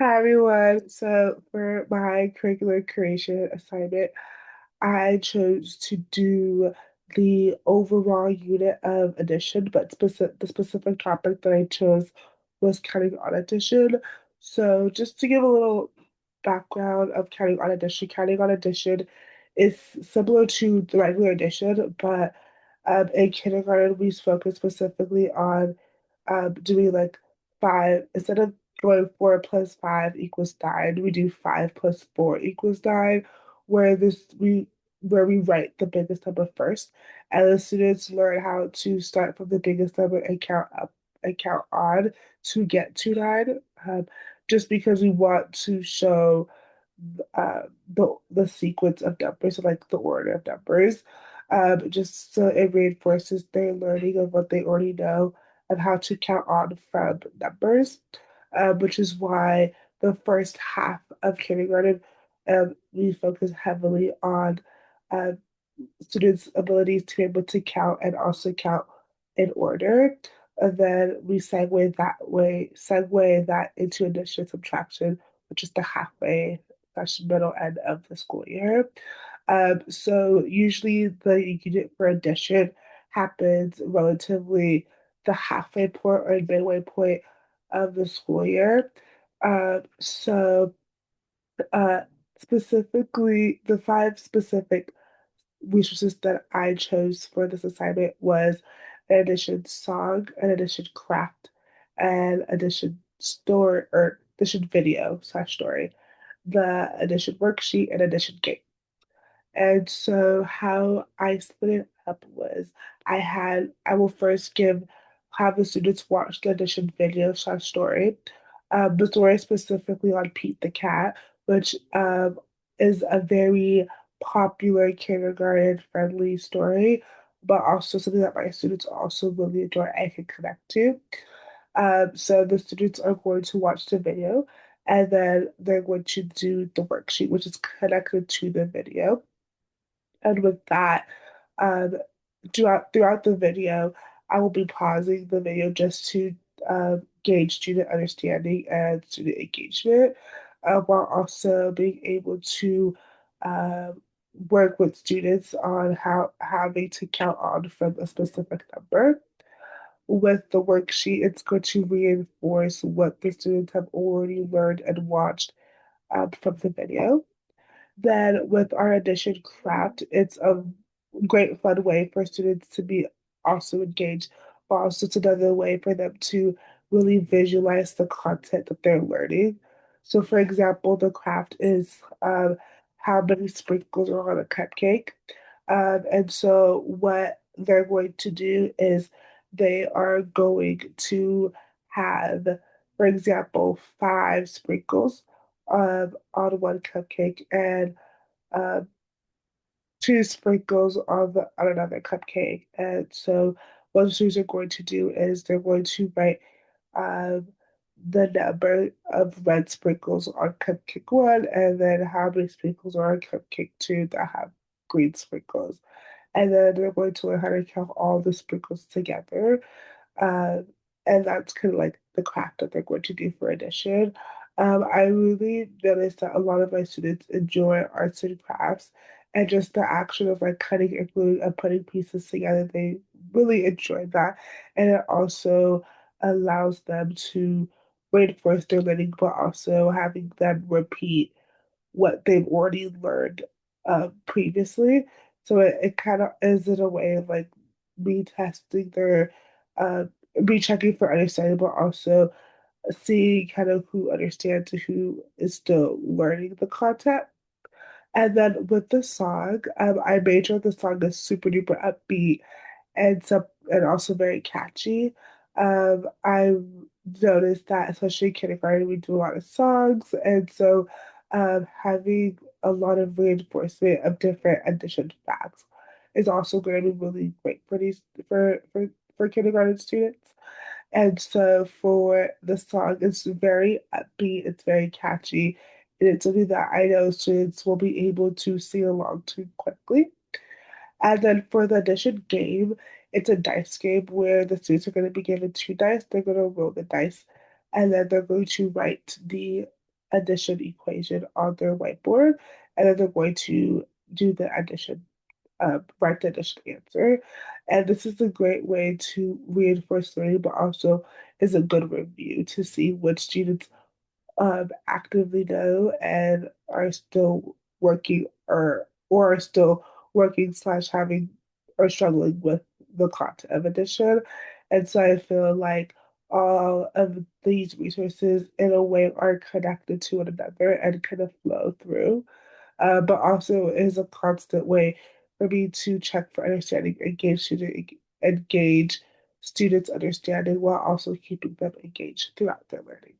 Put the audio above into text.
Hi everyone. So for my curricular creation assignment, I chose to do the overall unit of addition, but the specific topic that I chose was counting on addition. So just to give a little background of counting on addition is similar to the regular addition, but in kindergarten we focus specifically on doing like five instead of going 4 plus 5 equals 9, we do 5 plus 4 equals 9, where we write the biggest number first, and the students learn how to start from the biggest number and count up and count on to get to 9. Just because we want to show the sequence of numbers, like the order of numbers, just so it reinforces their learning of what they already know of how to count on from numbers, which is why the first half of kindergarten, we focus heavily on uh, students' abilities to be able to count and also count in order. And then we segue that into addition subtraction, which is the halfway slash middle end of the school year. So usually the unit for addition happens relatively the halfway point or midway point of the school year. So uh, specifically, the five specific resources that I chose for this assignment was an addition song, an addition craft, and addition story or addition video slash story, the addition worksheet, and addition game. And so how I split it up was I will first have the students watch the addition video slash story. The story specifically on Pete the cat, which is a very popular kindergarten friendly story, but also something that my students also really enjoy and can connect to. So the students are going to watch the video, and then they're going to do the worksheet, which is connected to the video. And with that, um, throughout the video, I will be pausing the video just to gauge student understanding and student engagement, while also being able to um, work with students on how having to count on from a specific number. With the worksheet, it's going to reinforce what the students have already learned and watched from the video. Then with our addition craft, it's a great fun way for students to be also engaged, but also it's another way for them to really visualize the content that they're learning. So for example, the craft is how many sprinkles are on a cupcake. And so what they're going to do is they are going to have, for example, 5 sprinkles on one cupcake and uh, 2 sprinkles on another cupcake. And so what the students are going to do is they're going to write um, the number of red sprinkles on cupcake one, and then how many sprinkles are on cupcake two that have green sprinkles. And then they're going to learn how to count all the sprinkles together. Um, and that's kind of like the craft that they're going to do for addition. I really noticed that a lot of my students enjoy arts and crafts and just the action of like cutting and gluing and putting pieces together. They really enjoy that. And it also allows them to reinforce their learning, but also having them repeat what they've already learned previously. So it kind of is in a way of like me testing uh, me checking for understanding, but also seeing kind of who understands and who is still learning the content. And then with the song, I made sure the song is super duper upbeat and also very catchy. I noticed that especially in kindergarten we do a lot of songs, and so having a lot of reinforcement of different addition facts is also going to be really great for these for kindergarten students. And so for the song, it's very upbeat, it's very catchy, and it's something that I know students will be able to sing along to quickly. And then for the addition game, it's a dice game where the students are going to be given 2 dice. They're going to roll the dice, and then they're going to write addition equation on their whiteboard, and then they're going to do the addition, write the addition answer. And this is a great way to reinforce learning, but also is a good review to see which students actively know and are still working or are still working slash having or struggling with the content of addition. And so I feel like all of these resources in a way are connected to one another and kind of flow through, but also is a constant way for me to check for understanding, engage students' understanding while also keeping them engaged throughout their learning.